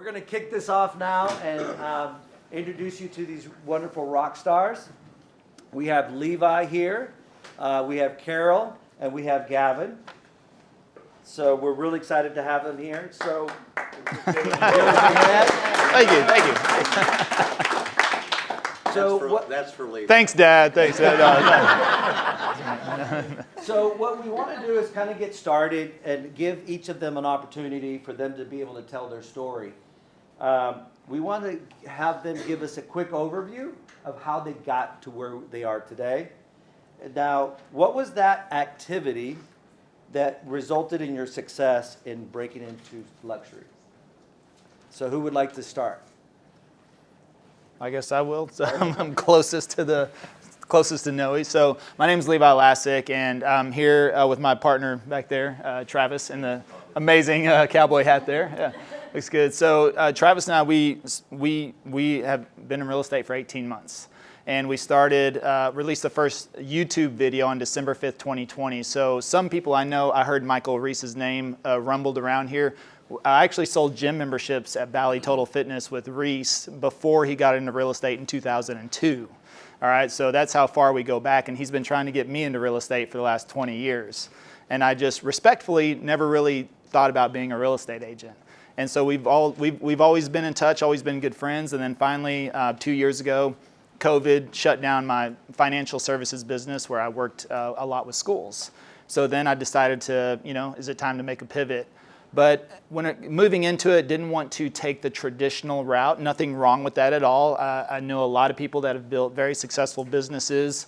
going to kick this off now and introduce you to these wonderful rock stars. We have Levi here, we have Carol, and we have Gavin. So we're really excited to have them here. So, Thank you. So that's for Levi. Thanks, Dad. Thanks. So what we want to do is kind of get started and give each of them an opportunity for them to be able to tell their story. We want to have them give us a quick overview of how they got to where they are today. Now, what was that activity that resulted in your success in breaking into luxury? So who would like to start? I guess I will. So I'm closest to Noe. So my name is Levi Lascsak, and I'm here with my partner back there, Travis, in the amazing cowboy hat there. Yeah, looks good. So Travis and I, we have been in real estate for 18 months. And we released the first YouTube video on December 5th, 2020. So some people I know, I heard Michael Reese's name rumbled around here. I actually sold gym memberships at Bally Total Fitness with Reese before he got into real estate in 2002. All right, so that's how far we go back. And he's been trying to get me into real estate for the last 20 years. And I just respectfully never really thought about being a real estate agent. And so we've always been in touch, always been good friends. And then finally, 2 years ago, COVID shut down my financial services business where I worked a lot with schools. So then I decided to, is it time to make a pivot? But moving into it, didn't want to take the traditional route. Nothing wrong with that at all. I know a lot of people that have built very successful businesses,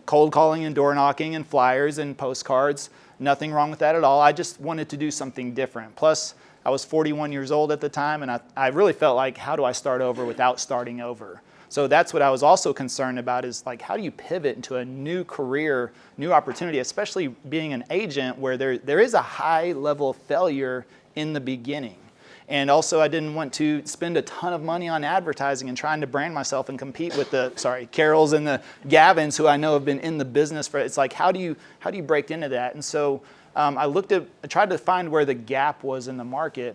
cold calling and door knocking and flyers and postcards. Nothing wrong with that at all. I just wanted to do something different. Plus, I was 41 years old at the time, and I really felt like, how do I start over without starting over? So that's what I was also concerned about is like, how do you pivot into a new career, new opportunity, especially being an agent where there is a high level of failure in the beginning. And also I didn't want to spend a ton of money on advertising and trying to brand myself and compete with the Carols and the Gavins who I know have been in the business for, it's like, how do you break into that? And so I tried to find where the gap was in the market.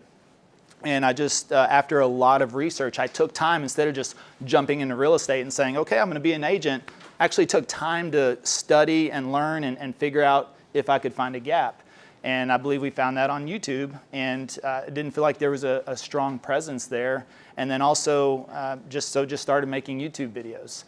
And I just, after a lot of research, I took time instead of just jumping into real estate and saying, okay, I'm going to be an agent. I actually took time to study and learn and figure out if I could find a gap. And I believe we found that on YouTube. And it didn't feel like there was a strong presence there. And then also just started making YouTube videos.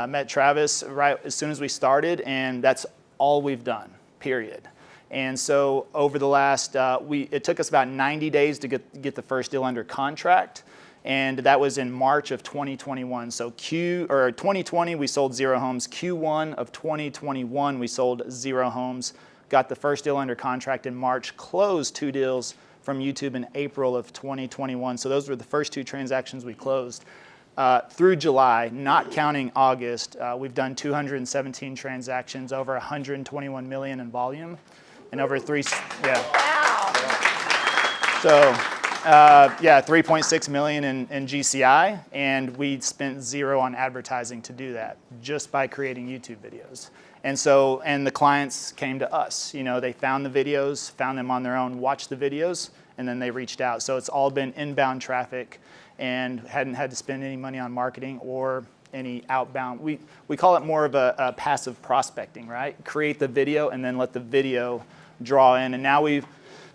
Met Travis right as soon as we started, and that's all we've done, period. And so over the last, it took us about 90 days to get the first deal under contract. And that was in March of 2021. So 2020, we sold 0 homes. Q1 of 2021, we sold 0 homes. Got the first deal under contract in March, closed 2 deals from YouTube in April of 2021. So those were the first 2 transactions we closed. Through July, not counting August, we've done 217 transactions, over 121 million in volume. And over 3.6 million in GCI, and we spent 0 on advertising to do that, just by creating YouTube videos. And the clients came to us. They found the videos, found them on their own, watched the videos, and then they reached out. So it's all been inbound traffic, and hadn't had to spend any money on marketing or any outbound. We call it more of a passive prospecting, right? Create the video and then let the video draw in. And now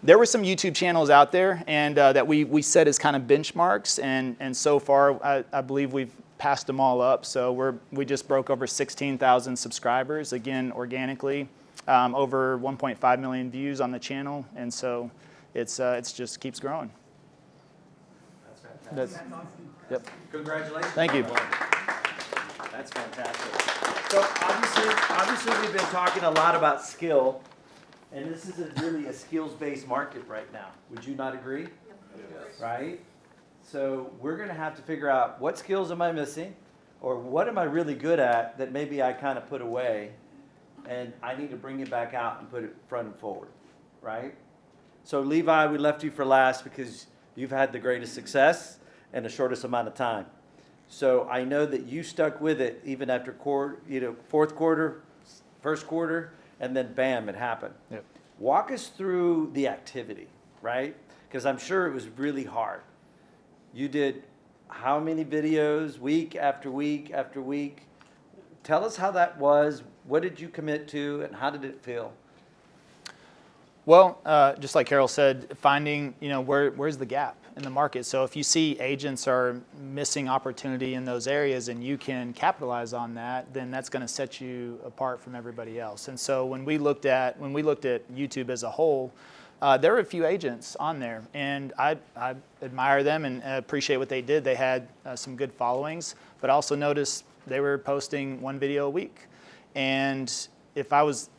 there were some YouTube channels out there and that we set as kind of benchmarks, and so far I believe we've passed them all up. So we just broke over 16,000 subscribers, again organically, over 1.5 million views on the channel, and so it's just keeps growing. That's fantastic. Yep. Congratulations. Thank you. That's fantastic. So obviously we've been talking a lot about skill. And this is really a skills-based market right now. Would you not agree? Yes. Right? So we're going to have to figure out what skills am I missing, or what am I really good at that maybe I kind of put away, and I need to bring it back out and put it front and forward, right? So Levi, we left you for last because you've had the greatest success in the shortest amount of time. So I know that you stuck with it even after fourth quarter, first quarter, and then bam, it happened. Yep. Walk us through the activity, right? Because I'm sure it was really hard. You did how many videos, week after week after week? Tell us how that was. What did you commit to, and how did it feel? Well, just like Carol said, finding, where's the gap in the market. So if you see agents are missing opportunity in those areas and you can capitalize on that, then that's going to set you apart from everybody else. And so when we looked at YouTube as a whole, there were a few agents on there, and I admire them and appreciate what they did. They had some good followings, but also noticed they were posting one video a week. And if I was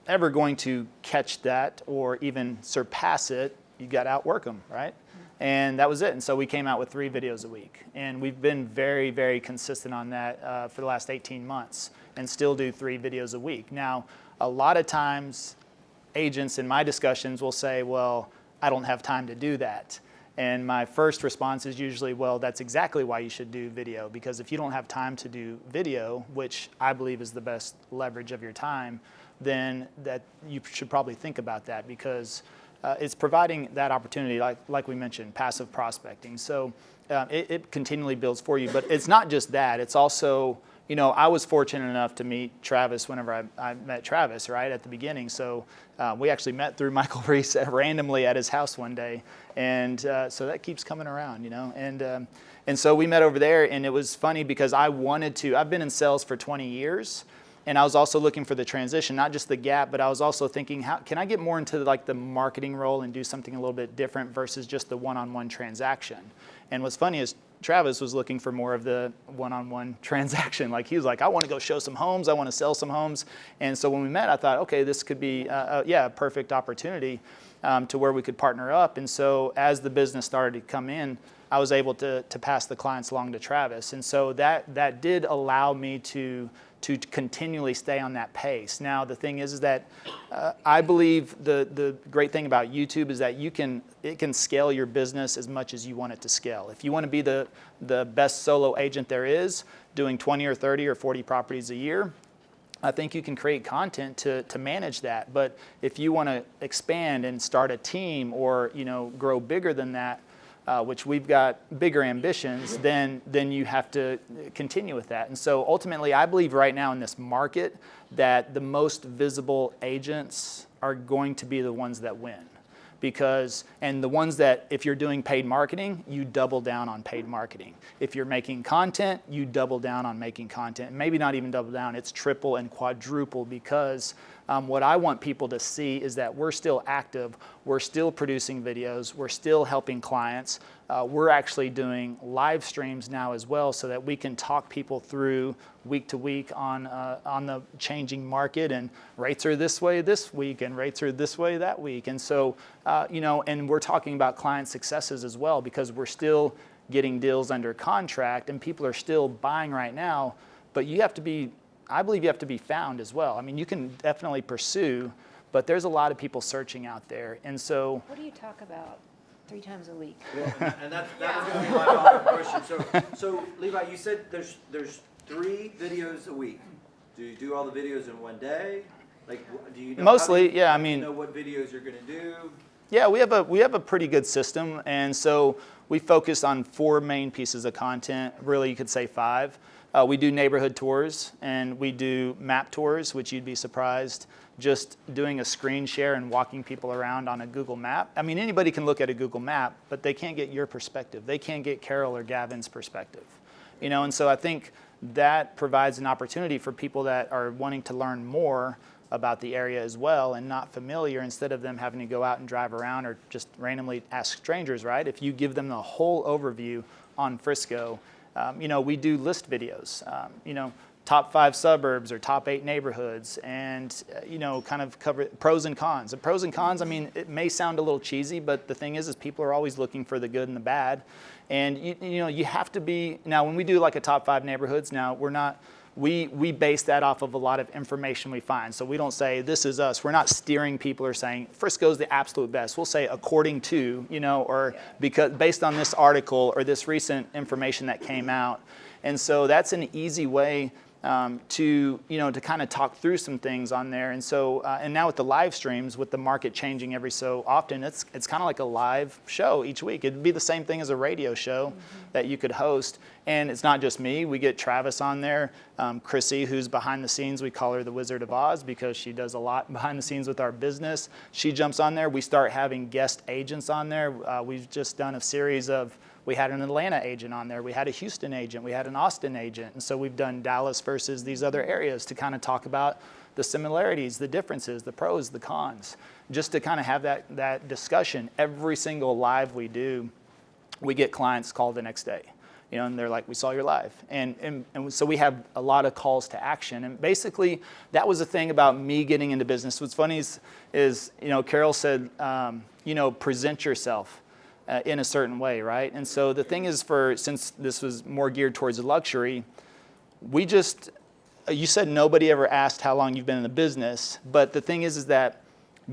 ever going to catch that or even surpass it, you got to outwork them, right? And that was it. And so we came out with 3 videos a week. And we've been very, very consistent on that for the last 18 months and still do 3 videos a week. Now, a lot of times agents in my discussions will say, well, I don't have time to do that. And my first response is usually, well, that's exactly why you should do video, because if you don't have time to do video, which I believe is the best leverage of your time, then that you should probably think about that, because it's providing that opportunity, like we mentioned, passive prospecting. So it continually builds for you. But it's not just that. It's also, I was fortunate enough to meet Travis whenever I met Travis, right, at the beginning. So we actually met through Michael Reese randomly at his house one day. And so that keeps coming around, And so we met over there, and it was funny because I've been in sales for 20 years. And I was also looking for the transition, not just the gap, but I was also thinking, how can I get more into like the marketing role and do something a little bit different versus just the one-on-one transaction? And what's funny is Travis was looking for more of the one-on-one transaction. Like he was like, I want to go show some homes, I want to sell some homes. And so when we met, I thought, okay, this could be a perfect opportunity to where we could partner up. And so as the business started to come in, I was able to pass the clients along to Travis. And so that did allow me to continually stay on that pace. Now, the thing is that I believe the great thing about YouTube is that it can scale your business as much as you want it to scale. If you want to be the best solo agent there is, doing 20 or 30 or 40 properties a year, I think you can create content to manage that. But if you want to expand and start a team or grow bigger than that, which we've got bigger ambitions, then you have to continue with that. And so ultimately, I believe right now in this market that the most visible agents are going to be the ones that win. And the ones that, if you're doing paid marketing, you double down on paid marketing. If you're making content, you double down on making content. Maybe not even double down, it's triple and quadruple, because what I want people to see is that we're still active, we're still producing videos, we're still helping clients. We're actually doing live streams now as well, so that we can talk people through week to week on the changing market, and rates are this way this week and rates are this way that week. And so, and we're talking about client successes as well, because we're still getting deals under contract and people are still buying right now, but I believe you have to be found as well. I mean, you can definitely pursue, but there's a lot of people searching out there. And so, what do you talk about 3 times a week? Well, and that was going to be my follow-up question. So Levi, you said there's 3 videos a week. Do you do all the videos in one day? Like, do you know? Mostly, yeah. I Do mean, you know what videos you're going to do? Yeah, we have a pretty good system, and so we focus on 4 main pieces of content. Really, you could say 5. We do neighborhood tours, and we do map tours, which you'd be surprised, just doing a screen share and walking people around on a Google map. I mean, anybody can look at a Google map, but they can't get your perspective. They can't get Carol or Gavin's perspective. And so I think that provides an opportunity for people that are wanting to learn more about the area as well and not familiar, instead of them having to go out and drive around or just randomly ask strangers, right? If you give them the whole overview on Frisco, we do list videos, top 5 suburbs or top 8 neighborhoods, and, kind of cover pros and cons. The pros and cons, I mean, it may sound a little cheesy, but the thing is people are always looking for the good and the bad. And, you have to be, now when we do like a top 5 neighborhoods, now we base that off of a lot of information we find. So we don't say, this is us. We're not steering people or saying, Frisco's the absolute best. We'll say, according to, because based on this article or this recent information that came out. And so that's an easy way to kind of talk through some things on there. And so, and now with the live streams, with the market changing every so often, it's kind of like a live show each week. It'd be the same thing as a radio show that you could host. And it's not just me. We get Travis on there, Chrissy, who's behind the scenes. We call her the Wizard of Oz because she does a lot behind the scenes with our business. She jumps on there. We start having guest agents on there. We've just done a series of, we had an Atlanta agent on there. We had a Houston agent. We had an Austin agent. And so we've done Dallas versus these other areas to kind of talk about the similarities, the differences, the pros, the cons, just to kind of have that discussion. Every single live we do, we get clients called the next day. And they're like, we saw your live. And so we have a lot of calls to action. And basically, that was the thing about me getting into business. What's funny is Carol said, present yourself in a certain way, right? And so the thing is, since this was more geared towards luxury, you said nobody ever asked how long you've been in the business, but the thing is that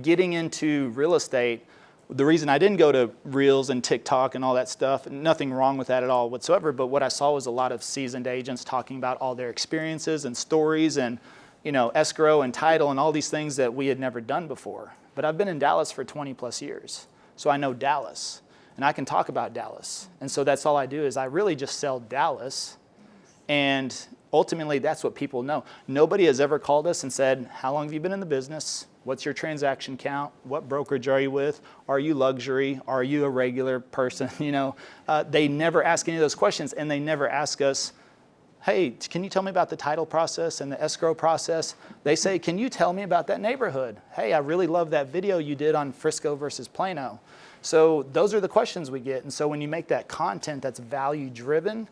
getting into real estate, the reason I didn't go to Reels and TikTok and all that stuff, nothing wrong with that at all whatsoever, but what I saw was a lot of seasoned agents talking about all their experiences and stories and, escrow and title and all these things that we had never done before. But I've been in Dallas for 20 plus years, so I know Dallas. And I can talk about Dallas. And so that's all I do is I really just sell Dallas. And ultimately, that's what people know. Nobody has ever called us and said, how long have you been in the business? What's your transaction count? What brokerage are you with? Are you luxury? Are you a regular person? They never ask any of those questions. And they never ask us, hey, can you tell me about the title process and the escrow process? They say, can you tell me about that neighborhood? Hey, I really love that video you did on Frisco versus Plano. So those are the questions we get. And so when you make that content that's value driven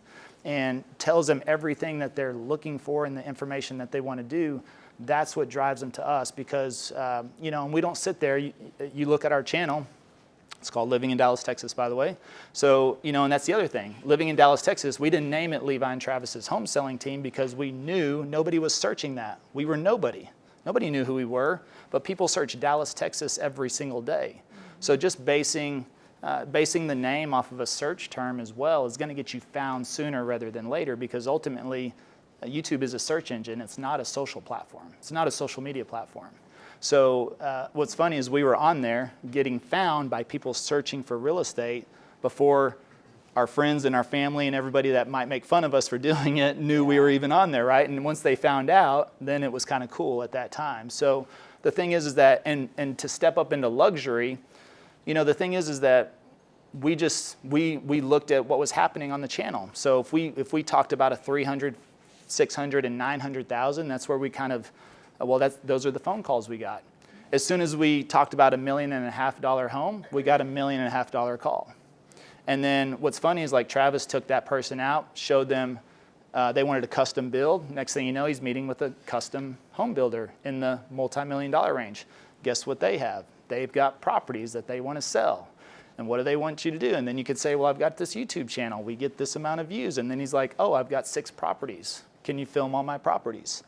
and tells them everything that they're looking for and the information that they want to do, that's what drives them to us because, and we don't sit there. You look at our channel. It's called Living in Dallas, Texas, by the way. So, and that's the other thing. Living in Dallas, Texas, we didn't name it Levi and Travis's home selling team because we knew nobody was searching that. We were nobody. Nobody knew who we were, but people search Dallas, Texas every single day. So just basing the name off of a search term as well is going to get you found sooner rather than later because ultimately YouTube is a search engine. It's not a social platform. It's not a social media platform. So what's funny is we were on there getting found by people searching for real estate before our friends and our family and everybody that might make fun of us for doing it knew we were even on there, right? And once they found out, then it was kind of cool at that time. So the thing is that, and to step up into luxury, the thing is that we looked at what was happening on the channel. So if we talked about a 300, 600, and 900,000, that's where we kind of, those are the phone calls we got. As soon as we talked about $1.5 million home, we got $1.5 million call. And then what's funny is like Travis took that person out, showed them they wanted a custom build. Next thing you know, he's meeting with a custom home builder in the multi-million-dollar range. Guess what they have? They've got properties that they want to sell. And what do they want you to do? And then you could say, well, I've got this YouTube channel. We get this amount of views. And then he's like, oh, I've got 6 properties. Can you film all my properties?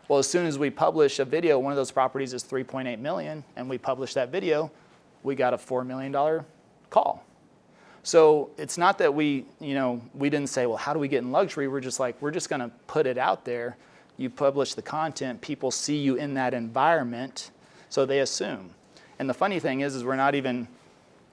Well, as soon as we publish a video, one of those properties is $3.8 million, and we publish that video, we got a $4 million call. So it's not that we didn't say, well, how do we get in luxury? We're just like, we're just going to put it out there. You publish the content. People see you in that environment, so they assume. And the funny thing is we're not even,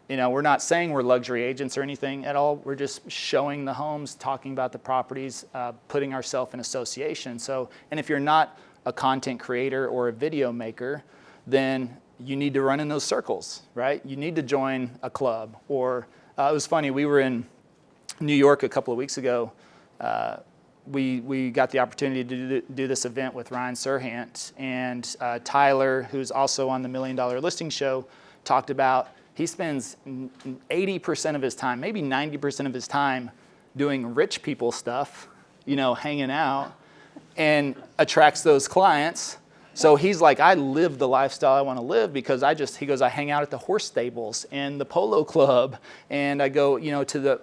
we're not saying we're luxury agents or anything at all. We're just showing the homes, talking about the properties, putting ourselves in association. So, and if you're not a content creator or a video maker, then you need to run in those circles, right? You need to join a club. Or it was funny, we were in New York a couple of weeks ago. We got the opportunity to do this event with Ryan Serhant, and Tyler, who's also on the $1 Million Listing Show, talked about he spends 80% of his time, maybe 90% of his time doing rich people stuff, hanging out, and attracts those clients. So he's like, I live the lifestyle I want to live because he goes, I hang out at the horse stables and the polo club, and I go,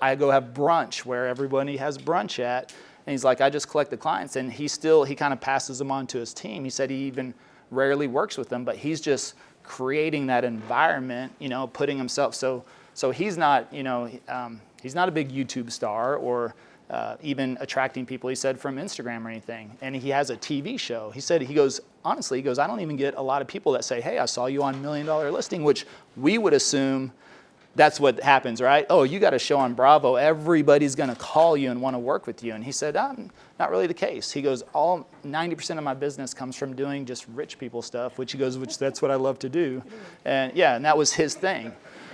I go have brunch where everybody has brunch at. And he's like, I just collect the clients. And he kind of passes them on to his team. He said he even rarely works with them, but he's just creating that environment, putting himself. So he's not, he's not a big YouTube star or even attracting people, he said, from Instagram or anything. And he has a TV show. He said, honestly, I don't even get a lot of people that say, hey, I saw you on $1 Million Listing, which we would assume that's what happens, right? Oh, you got a show on Bravo. Everybody's going to call you and want to work with you. And he said, not really the case. He goes, 90% of my business comes from doing just rich people stuff, which that's what I love to do. And yeah, and that was his thing.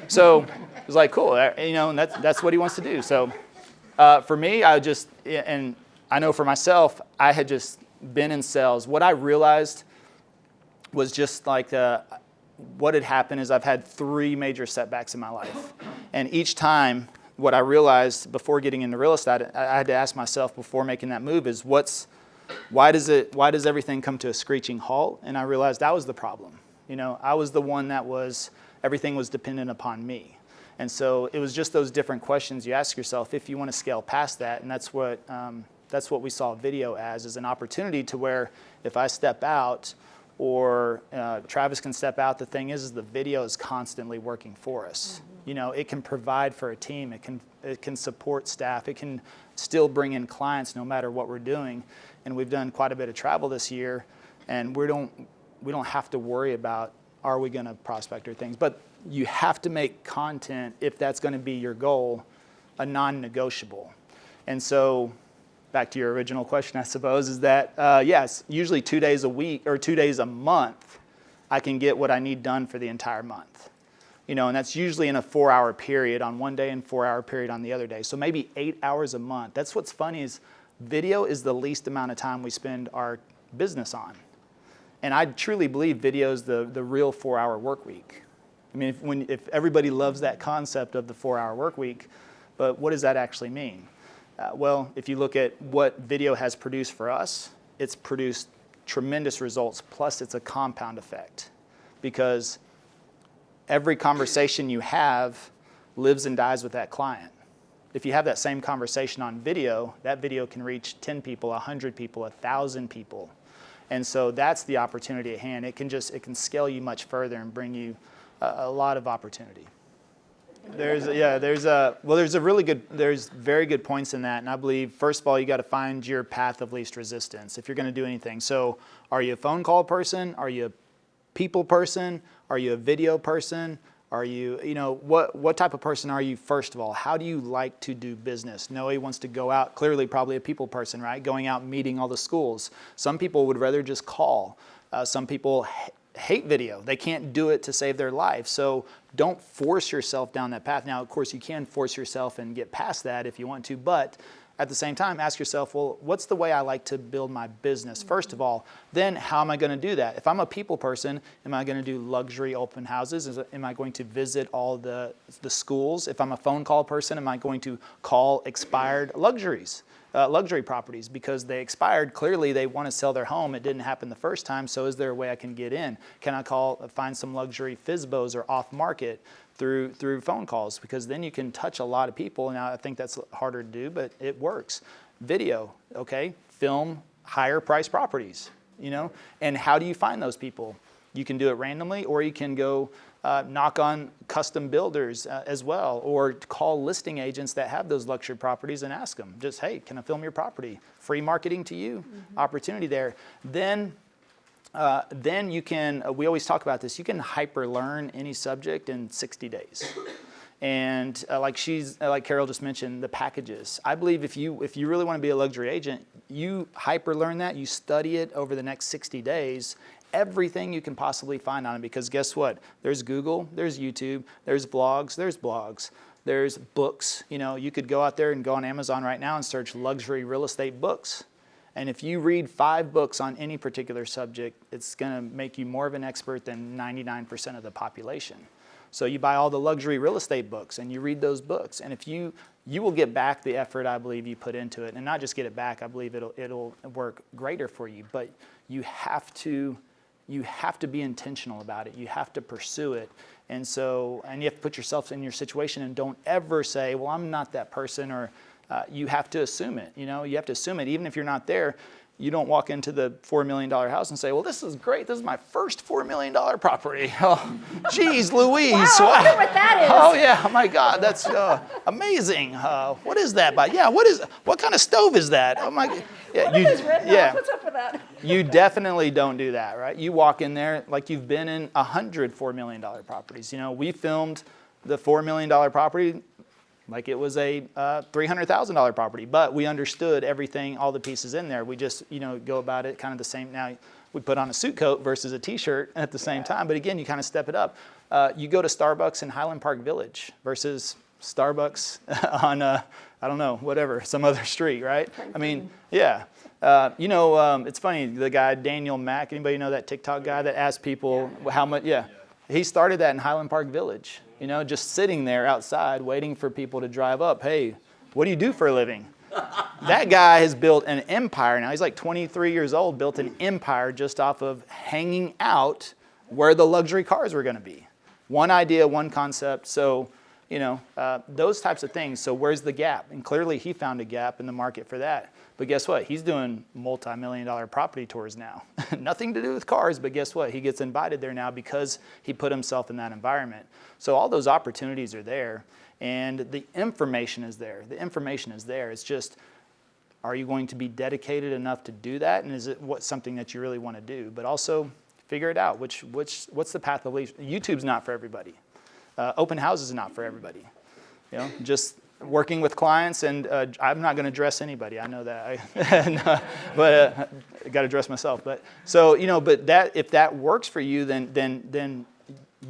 So it was like, cool, and that's what he wants to do. So for me, and I know for myself, I had just been in sales. What I realized was just like what had happened is I've had 3 major setbacks in my life. And each time, what I realized before getting into real estate, I had to ask myself before making that move is why does everything come to a screeching halt? And I realized that was the problem. I was the one everything was dependent upon me. And so it was just those different questions you ask yourself if you want to scale past that. And that's what we saw video as an opportunity to where if I step out, or Travis can step out. The thing is the video is constantly working for us. Mm-hmm. It can provide for a team. It can support staff. It can still bring in clients no matter what we're doing. And we've done quite a bit of travel this year, and we don't have to worry about are we going to prospect or things. But you have to make content if that's going to be your goal, a non-negotiable. And so, back to your original question, I suppose, is that, yes, usually 2 days a week or 2 days a month, I can get what I need done for the entire month. And that's usually in a 4-hour period on one day and 4-hour period on the other day. So maybe 8 hours a month. That's what's funny is video is the least amount of time we spend our business on. And I truly believe video is the real 4-hour work week. I mean, if everybody loves that concept of the 4-hour work week, but what does that actually mean? Well, if you look at what video has produced for us, it's produced tremendous results, plus it's a compound effect. Because every conversation you have lives and dies with that client. If you have that same conversation on video, that video can reach 10 people, 100 people, 1,000 people. And so that's the opportunity at hand. It can scale you much further and bring you a lot of opportunity. There's very good points in that. And I believe, first of all, you got to find your path of least resistance if you're going to do anything. So are you a phone call person? Are you a people person? Are you a video person? Are you, what type of person are you, first of all? How do you like to do business? Noe wants to go out, clearly probably a people person, right? Going out and meeting all the schools. Some people would rather just call. Some people hate video. They can't do it to save their life. So don't force yourself down that path. Now, of course, you can force yourself and get past that if you want to, but at the same time, ask yourself, well, what's the way I like to build my business, first of all? Then how am I going to do that? If I'm a people person, am I going to do luxury open houses? Am I going to visit all the schools? If I'm a phone call person, am I going to call expired luxury properties because they expired? Clearly, they want to sell their home. It didn't happen the first time, so is there a way I can get in? Can I find some luxury FSBOs or off-market through phone calls? Because then you can touch a lot of people. Now, I think that's harder to do, but it works. Video, okay? Film higher price properties, And how do you find those people? You can do it randomly, or you can go knock on custom builders as well, or call listing agents that have those luxury properties and ask them, just, hey, can I film your property? Free marketing to you, opportunity there. Then you can, we always talk about this, you can hyper learn any subject in 60 days. And like Carol just mentioned, the packages. I believe if you really want to be a luxury agent, you hyper learn that, you study it over the next 60 days, everything you can possibly find on it, because guess what? There's Google, there's YouTube, there's blogs, there's books. You could go out there and go on Amazon right now and search luxury real estate books. And if you read 5 books on any particular subject, it's going to make you more of an expert than 99% of the population. So you buy all the luxury real estate books and you read those books. And if you will get back the effort I believe you put into it, and not just get it back, I believe it'll work greater for you. But you have to be intentional about it. You have to pursue it. And you have to put yourself in your situation and don't ever say, well, I'm not that person, or you have to assume it. You have to assume it. Even if you're not there, you don't walk into the $4 million house and say, well, this is great. This is my first $4 million property. Oh, geez, Louise. Wow, I wonder what that is. Oh, yeah. Oh, my God. That's amazing. What is that? Yeah, what kind of stove is that? Oh, my God. Yeah, What is red? yeah. What's up with that? You definitely don't do that, right? You walk in there like you've been in 100 $4 million properties. You know, we filmed the $4 million property like it was a $300,000 property, but we understood everything, all the pieces in there. We just, you know, go about it kind of the same. Now, we put on a suit coat versus a t-shirt at the same time, but again, you kind of step it up. You go to Starbucks in Highland Park Village versus Starbucks on, I don't know, whatever, some other street, right? I mean, yeah. You know, it's funny, the guy, Daniel Mack, anybody know that TikTok guy that asks people how much, yeah. He started that in Highland Park Village, you know, just sitting there outside waiting for people to drive up. Hey, what do you do for a living? That guy has built an empire now. He's like 23 years old, built an empire just off of hanging out where the luxury cars were going to be. One idea, one concept. So, you know, those types of things. So where's the gap? And clearly he found a gap in the market for that. But guess what? He's doing multi-million-dollar property tours now. Nothing to do with cars, but guess what? He gets invited there now because he put himself in that environment. So all those opportunities are there, and the information is there. The information is there. It's just, are you going to be dedicated enough to do that? And is it something that you really want to do? But also figure it out. What's the path of least? YouTube's not for everybody. Open houses is not for everybody. You know, just working with clients, and I'm not going to dress anybody. I know that, no, but I got to dress myself. But so you know, but that if that works for you, then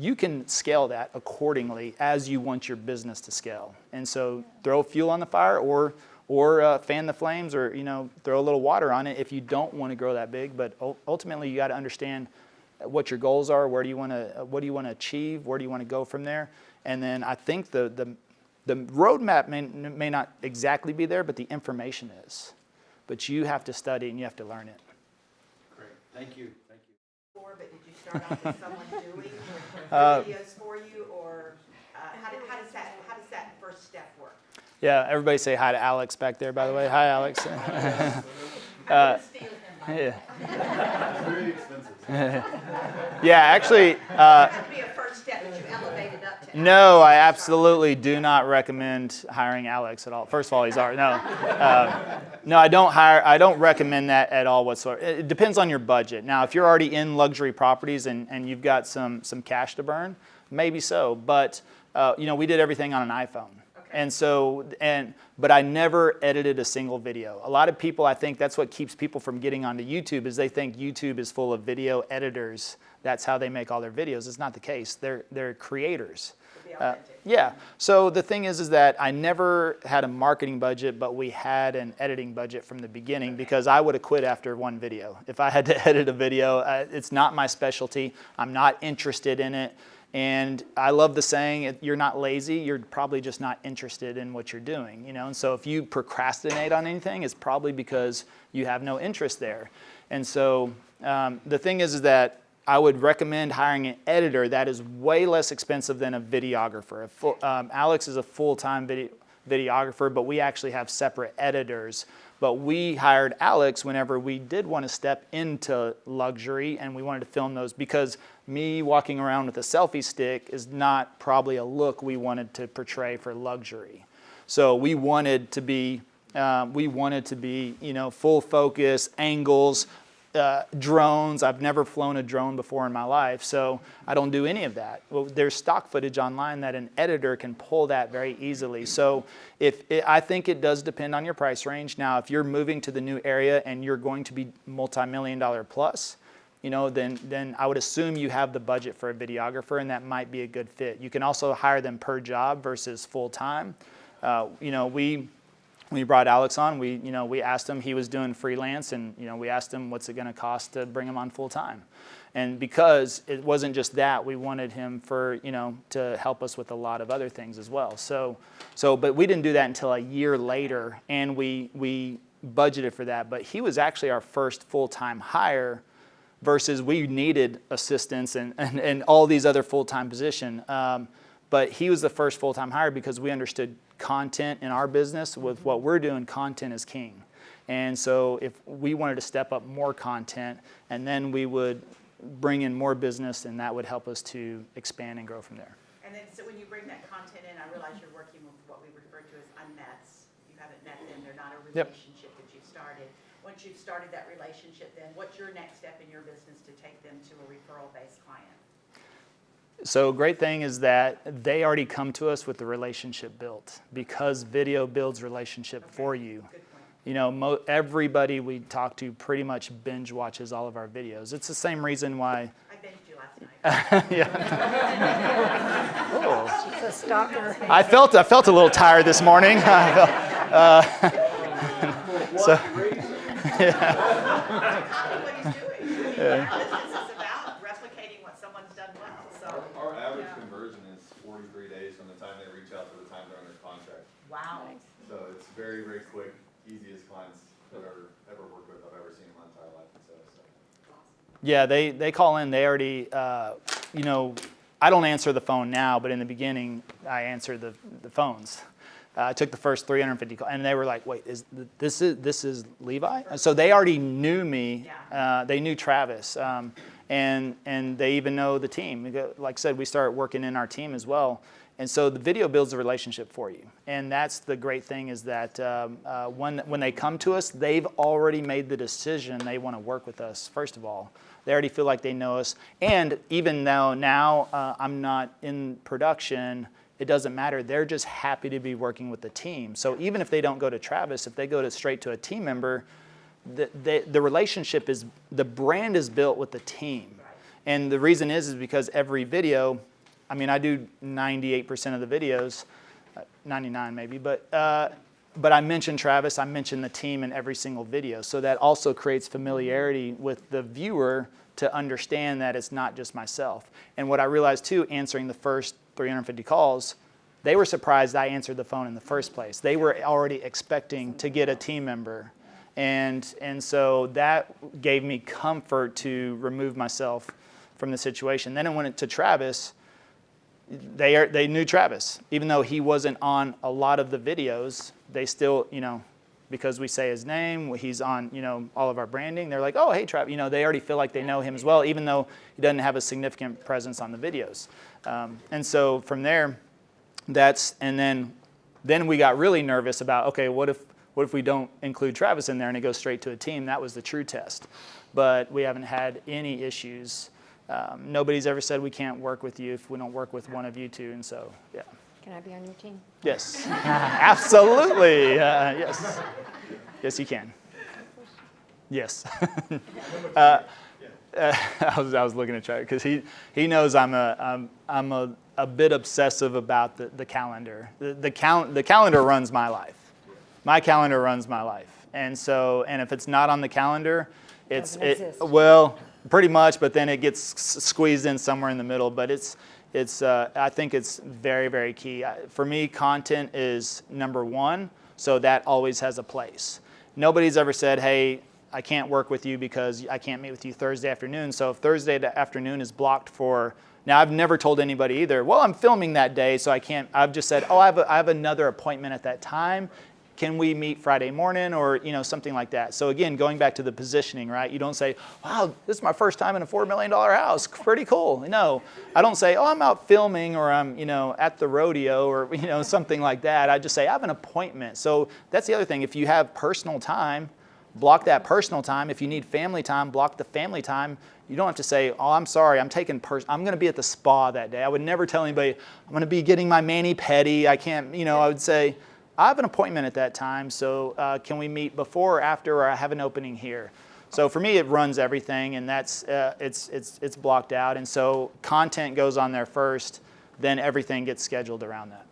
you can scale that accordingly as you want your business to scale. And so throw fuel on the fire, or fan the flames, or you know, throw a little water on it if you don't want to grow that big. But ultimately, you got to understand what your goals are. What do you want to achieve? Where do you want to go from there? And then I think the roadmap may not exactly be there, but the information is. But you have to study and you have to learn it. Great. Thank you. Thank you. But did you start off with someone doing videos for you, or how does that first step work? Yeah, everybody say hi to Alex back there, by the way. Hi, Alex. I'm gonna steal him. Yeah. Very expensive. Yeah, actually. That would be a first step that you elevated up to. No, I absolutely do not recommend hiring Alex at all. First of all, he's already no, I don't recommend that at all whatsoever. It depends on your budget. Now, if you're already in luxury properties and you've got some cash to burn, maybe so. But you know, we did everything on an iPhone. And so, but I never edited a single video. A lot of people, I think that's what keeps people from getting onto YouTube, is they think YouTube is full of video editors. That's how they make all their videos. It's not the case. They're creators. Yeah. So the thing is that I never had a marketing budget, but we had an editing budget from the beginning, because I would have quit after one video. If I had to edit a video, it's not my specialty. I'm not interested in it. And I love the saying, you're not lazy, you're probably just not interested in what you're doing, you know? And so if you procrastinate on anything, it's probably because you have no interest there. And so the thing is that I would recommend hiring an editor that is way less expensive than a videographer. Alex is a full-time videographer, but we actually have separate editors. But we hired Alex whenever we did want to step into luxury, and we wanted to film those, because me walking around with a selfie stick is not probably a look we wanted to portray for luxury. So we wanted to be, you know, full focus, angles, drones. I've never flown a drone before in my life, so I don't do any of that. Well, there's stock footage online that an editor can pull that very easily. So I think it does depend on your price range. Now, if you're moving to the new area and you're going to be multi-million-dollar plus, you know, then I would assume you have the budget for a videographer, and that might be a good fit. You can also hire them per job versus full-time. You know, we brought Alex on, we asked him, he was doing freelance, and you know, we asked him what's it going to cost to bring him on full time. And because it wasn't just that, we wanted him for, you know, to help us with a lot of other things as well. But we didn't do that until a year later, and we budgeted for that. But he was actually our first full-time hire, versus we needed assistants and all these other full-time positions. But he was the first full-time hire because we understood content in our business. With what we're doing, content is king. And so if we wanted to step up more content, and then we would bring in more business, and that would help us to expand and grow from there. And then, so when you bring that content in, I realize you're working with what we refer to as unmets. You haven't met them, they're not a Yep. relationship that you've started. Once you've started that relationship, then what's your next step in your business to take them to a referral-based client? So great thing is that they already come to us with the relationship built, because video builds relationship for you. Good point. You know, everybody we talk to pretty much binge watches all of our videos. It's the same reason why. I binged you last night. Yeah. Oh. She's a stalker. I felt a little tired this morning. So, What he's doing. Our business is about replicating what someone's done well, so. Our average conversion is 43 days from the time they reach out to the time they're under contract. Wow. So it's very, very quick, easiest clients that I've ever worked with, I've ever seen in my entire life. And so. yeah, they call in. They already, you know, I don't answer the phone now, but in the beginning, I answered the phones. I took the first 350 calls, and they were like, "Wait, this is Levi?" So they already knew me. They knew Travis, and they even know the team. Like I said, we started working in our team as well, and so the video builds a relationship for you. And that's the great thing, is that when they come to us, they've already made the decision they want to work with us. First of all, they already feel like they know us, and even though now I'm not in production, it doesn't matter. They're just happy to be working with the team. So even if they don't go to Travis, if they go straight to a team member, the relationship is, the brand is built with the team. Right. And the reason is because every video, I mean, I do 98% of the videos, 99 maybe, but I mention Travis, I mention the team in every single video. So that also creates familiarity with the viewer to understand that it's not just myself. And what I realized too, answering the first 350 calls, they were surprised I answered the phone in the first place. They were already expecting to get a team member. And so that gave me comfort to remove myself from the situation. Then I went to Travis. They knew Travis. Even though he wasn't on a lot of the videos, they still, you know, because we say his name, he's on, you know, all of our branding. They're like, "Oh, hey, Travis." You know, they already feel like they know him as well, even though he doesn't have a significant presence on the videos. And so from there, and then we got really nervous about, okay, what if we don't include Travis in there and it goes straight to a team? That was the true test. But we haven't had any issues. Nobody's ever said we can't work with you if we don't work with one of you two. And so, yeah. Can I be on your team? Yes, absolutely. Yes, yes, you can. Yes. I was looking at Travis because he knows I'm a bit obsessive about the calendar. The calendar runs my life. My calendar runs my life, and if it's not on the calendar, Doesn't exist. well, pretty much. But then it gets squeezed in somewhere in the middle. But I think it's very, very key. For me, content is number one, so that always has a place. Nobody's ever said, "Hey, I can't work with you because I can't meet with you Thursday afternoon." So if Thursday afternoon is blocked now I've never told anybody either, "Well, I'm filming that day, so I can't." I've just said, "Oh, I have another appointment at that time. Can we meet Friday morning?" Or, you know, something like that. So again, going back to the positioning, right? You don't say, "Wow, this is my first time in a $4 million house. Pretty cool." No, I don't say, "Oh, I'm out filming," or "I'm, you know, at the rodeo," or, you know, something like that. I just say, "I have an appointment." So that's the other thing. If you have personal time, block that personal time. If you need family time, block the family time. You don't have to say, "Oh, I'm sorry, I'm going to be at the spa that day." I would never tell anybody, "I'm going to be getting my mani-pedi. I can't," you know, I would say, "I have an appointment at that time, so can we meet before or after, or I have an opening here." So for me, it runs everything, and that's it's blocked out. And so content goes on there first, then everything gets scheduled around that.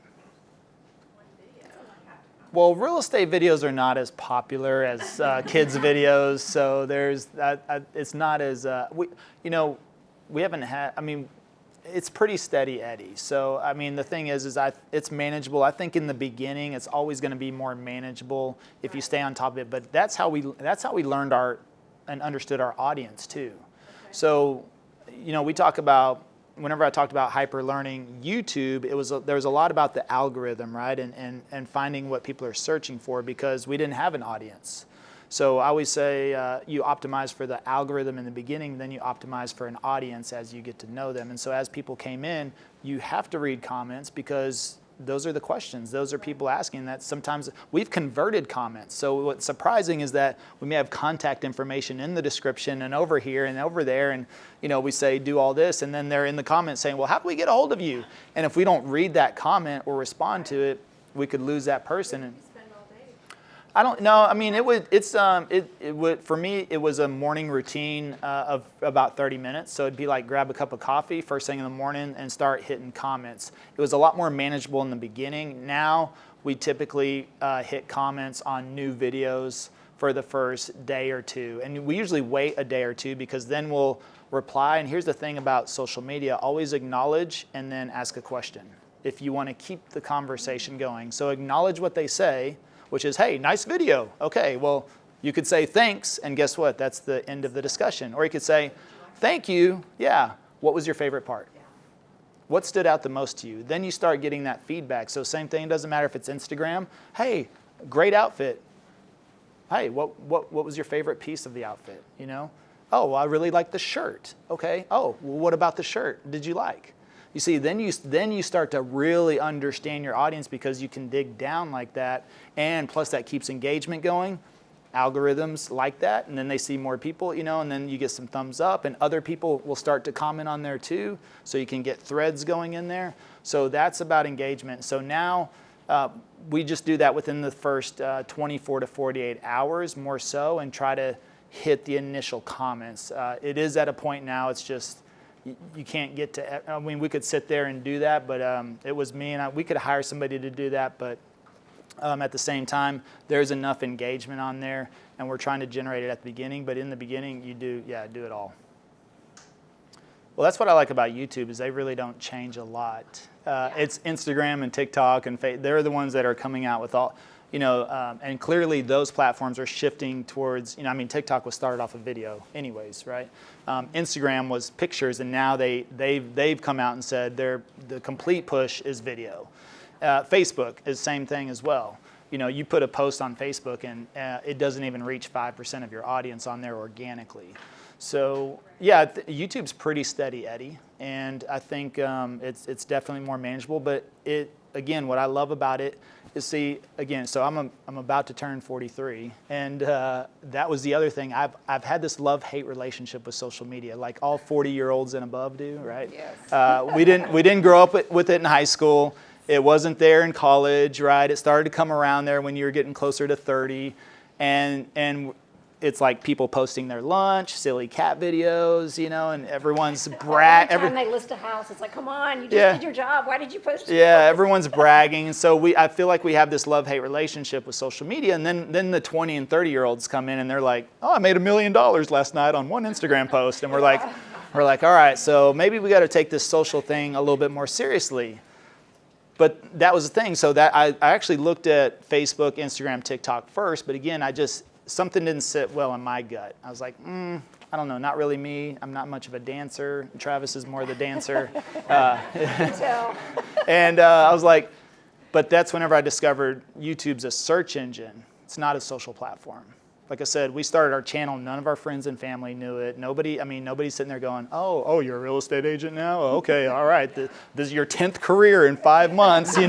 Well, real estate videos are not as popular as kids' videos, so it's not as we haven't had. I mean, it's pretty steady Eddie. So I mean, the thing is it's manageable. I think in the beginning, it's always going to be more manageable if you stay on top of it. But that's how we learned and understood our audience too. Okay. So, you know, whenever I talked about hyper learning YouTube, there was a lot about the algorithm, right, and finding what people are searching for, because we didn't have an audience. So I always say you optimize for the algorithm in the beginning, then you optimize for an audience as you get to know them. And so as people came in, you have to read comments because those are the questions. Those are people asking that. Sometimes we've converted comments. So what's surprising is that we may have contact information in the description and over here and over there, and we say do all this, and then they're in the comments saying, well, how do we get a hold of you? And if we don't read that comment or respond to it, we could lose that person. I don't know. I mean, it would for me, it was a morning routine of about 30 minutes. So it'd be like grab a cup of coffee first thing in the morning and start hitting comments. It was a lot more manageable in the beginning. Now we typically hit comments on new videos for the first day or two. And we usually wait a day or two because then we'll reply. And here's the thing about social media, always acknowledge and then ask a question if you want to keep the conversation going. So acknowledge what they say, which is, hey, nice video. Okay, well, you could say thanks, and guess what? That's the end of the discussion. Or you could say, thank you. Yeah, what was your favorite part? What stood out the most to you? Then you start getting that feedback. So same thing, doesn't matter if it's Instagram. Hey, great outfit. Hey, what was your favorite piece of the outfit? Oh, well, I really like the shirt. Okay, oh, well, what about the shirt did you like? You see, then you start to really understand your audience because you can dig down like that, and plus that keeps engagement going. Algorithms like that, and then they see more people, and then you get some thumbs up, and other people will start to comment on there too, so you can get threads going in there. So that's about engagement. So now we just do that within the first 24 to 48 hours more so, and try to hit the initial comments. It is at a point now, it's just, you can't get to, I mean, we could sit there and do that, but it was me, and we could hire somebody to do that, but at the same time, there's enough engagement on there, and we're trying to generate it at the beginning, but in the beginning, you do it all. Well, that's what I like about YouTube, is they really don't change a lot. It's Instagram and TikTok, and they're the ones that are coming out with all, and clearly those platforms are shifting towards, TikTok was started off of video anyways, right? Instagram was pictures, and now they've come out and said the complete push is video. Facebook is the same thing as well. You put a post on Facebook and it doesn't even reach 5% of your audience on there organically. So yeah, YouTube's pretty steady Eddie, and I think it's definitely more manageable. But again, what I love about it is, so I'm about to turn 43, and that was the other thing. I've had this love-hate relationship with social media, like all 40-year-olds and above do, right? Yes. We didn't grow up with it in high school. It wasn't there in college, right? It started to come around there when you were getting closer to 30, and it's like people posting their lunch, silly cat videos, and everyone's Every time they list a house, it's like, come on, you just did your job. Why did you post it? Yeah, everyone's bragging. So I feel like we have this love-hate relationship with social media, and then the 20 and 30-year-olds come in and they're like, oh, I made $1 million last night on one Instagram post, and we're like, all right, so maybe we got to take this social thing a little bit more seriously. But that was the thing. So that I actually looked at Facebook, Instagram, TikTok first, but again, something didn't sit well in my gut. I was like, I don't know, not really me. I'm not much of a dancer. Travis is more the dancer. And I was like, but that's whenever I discovered YouTube's a search engine. It's not a social platform. Like I said, we started our channel. None of our friends and family knew it. Nobody's sitting there going, oh, you're a real estate agent now? Okay, all right. This is your 10th career in 5 months, So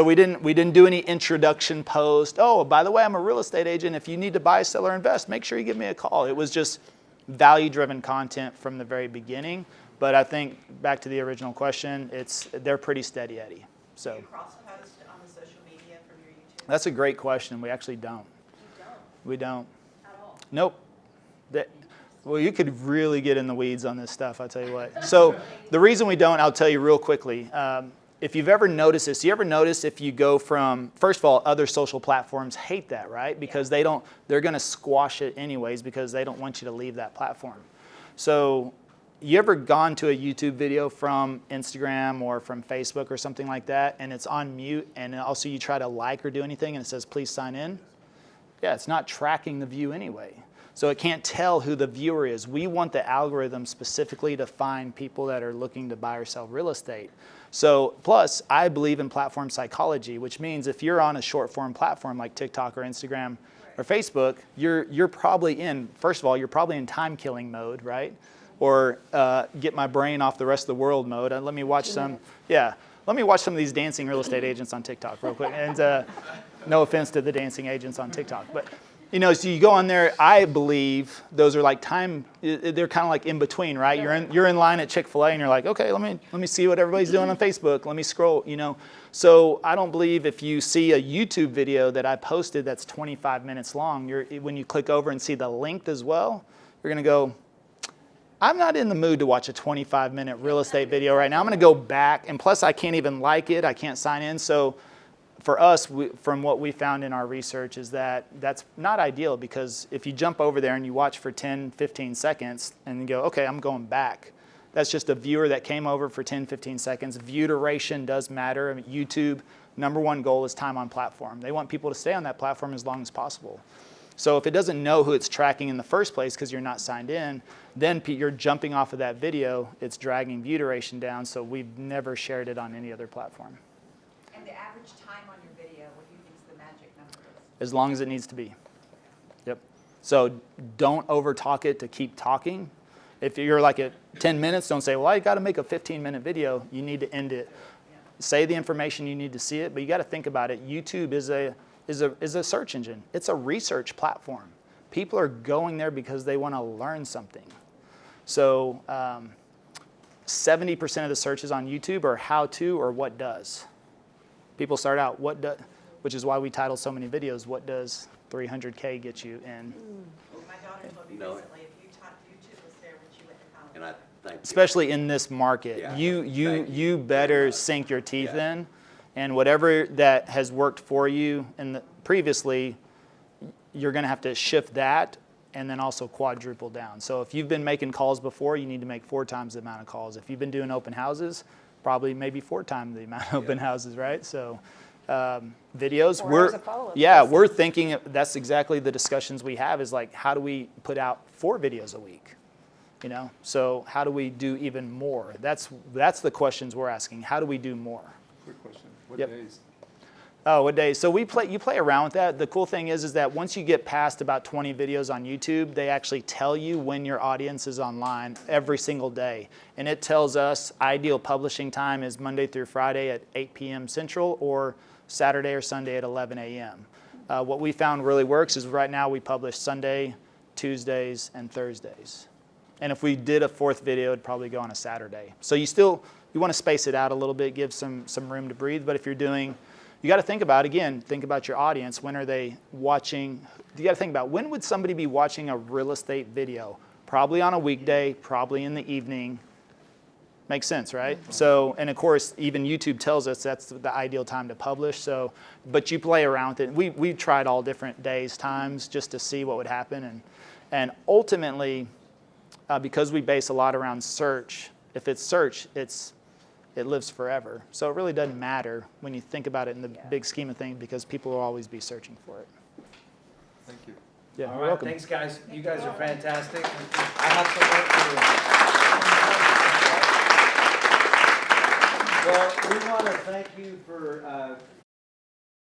we didn't do any introduction post. Oh, by the way, I'm a real estate agent. If you need to buy, sell, or invest, make sure you give me a call. It was just value-driven content from the very beginning. But I think back to the original question, they're pretty steady Eddie. So. Cross-post on the social media from your YouTube? That's a great question. We actually don't. You don't? We don't. At all? Nope. Well, you could really get in the weeds on this stuff, I'll tell you what. So the reason we don't, I'll tell you real quickly. If you've ever noticed this, you ever notice if you go from, first of all, other social platforms hate that, right? Because they're going to squash it anyways because they don't want you to leave that platform. So you ever gone to a YouTube video from Instagram or from Facebook or something like that, and it's on mute, and also you try to like or do anything, and it says, please sign in? Yeah, it's not tracking the view anyway. So it can't tell who the viewer is. We want the algorithm specifically to find people that are looking to buy or sell real estate. So plus, I believe in platform psychology, which means if you're on a short form platform like TikTok or Instagram or Facebook, you're probably in, first of all, you're probably in time killing mode, right? Or get my brain off the rest of the world mode. Let me watch some of these dancing real estate agents on TikTok real quick. And no offense to the dancing agents on TikTok, but so you go on there. I believe those are like they're kind of like in between, right? You're in line at Chick-fil-A and you're like, okay, let me see what everybody's doing on Facebook. Let me scroll, So I don't believe if you see a YouTube video that I posted that's 25 minutes long, when you click over and see the length as well, you're gonna go, I'm not in the mood to watch a 25-minute real estate video right now. I'm gonna go back, and plus I can't even like it. I can't sign in. So for us, from what we found in our research is that's not ideal, because if you jump over there and you watch for 10, 15 seconds and you go, okay, I'm going back. That's just a viewer that came over for 10, 15 seconds. View duration does matter. I mean, YouTube, number one goal is time on platform. They want people to stay on that platform as long as possible. So if it doesn't know who it's tracking in the first place because you're not signed in, then you're jumping off of that video, it's dragging view duration down, so we've never shared it on any other platform. And the average time on your video, what do you think is the magic number? As long as it needs to be. Yep. So don't overtalk it to keep talking. If you're like at 10 minutes, don't say, well, I got to make a 15-minute video. You need to end it. Yeah. Say the information you need to see it, but you got to think about it. YouTube is a search engine. It's a research platform. People are going there because they want to learn something. So 70% of the searches on YouTube are how to or what does. People start out, which is why we title so many videos, what does 300K get you in? My daughter told me recently, if you taught YouTube was there when she went to college. And I thank you. Especially in this market, Yeah. you better sink your teeth in, and whatever that has worked for you previously, you're going to have to shift that and then also quadruple down. So if you've been making calls before, you need to make 4 times the amount of calls. If you've been doing open houses, probably maybe 4 times the amount of open houses, right? So videos, 4 hours of follow-up. we're thinking that's exactly the discussions we have, is like, how do we put out 4 videos a week? So how do we do even more? That's the questions we're asking. How do we do more? Quick question. What Yep. days? Oh, what days? So you play around with that. The cool thing is that once you get past about 20 videos on YouTube, they actually tell you when your audience is online every single day. And it tells us ideal publishing time is Monday through Friday at 8 p.m. Central, or Saturday or Sunday at 11 a.m. What we found really works is right now we publish Sunday, Tuesdays, and Thursdays. And if we did a 4th video, it'd probably go on a Saturday. So you want to space it out a little bit, give some room to breathe. But if you're doing, you got to think about your audience. When are they watching? You got to think about, when would somebody be watching a real estate video? Probably on a weekday, probably in the evening. Makes sense, right? So, and of course, even YouTube tells us that's the ideal time to publish. So, but you play around with it. We tried all different days, times, just to see what would happen. And ultimately, because we base a lot around search, if it's search, it lives forever. So it really doesn't matter when you think about it in the big scheme of things, because people will always be searching for it. Thank you. Yeah, All you're right, welcome. thanks, guys. You guys are fantastic. I have some work to do. Well, we want to thank you for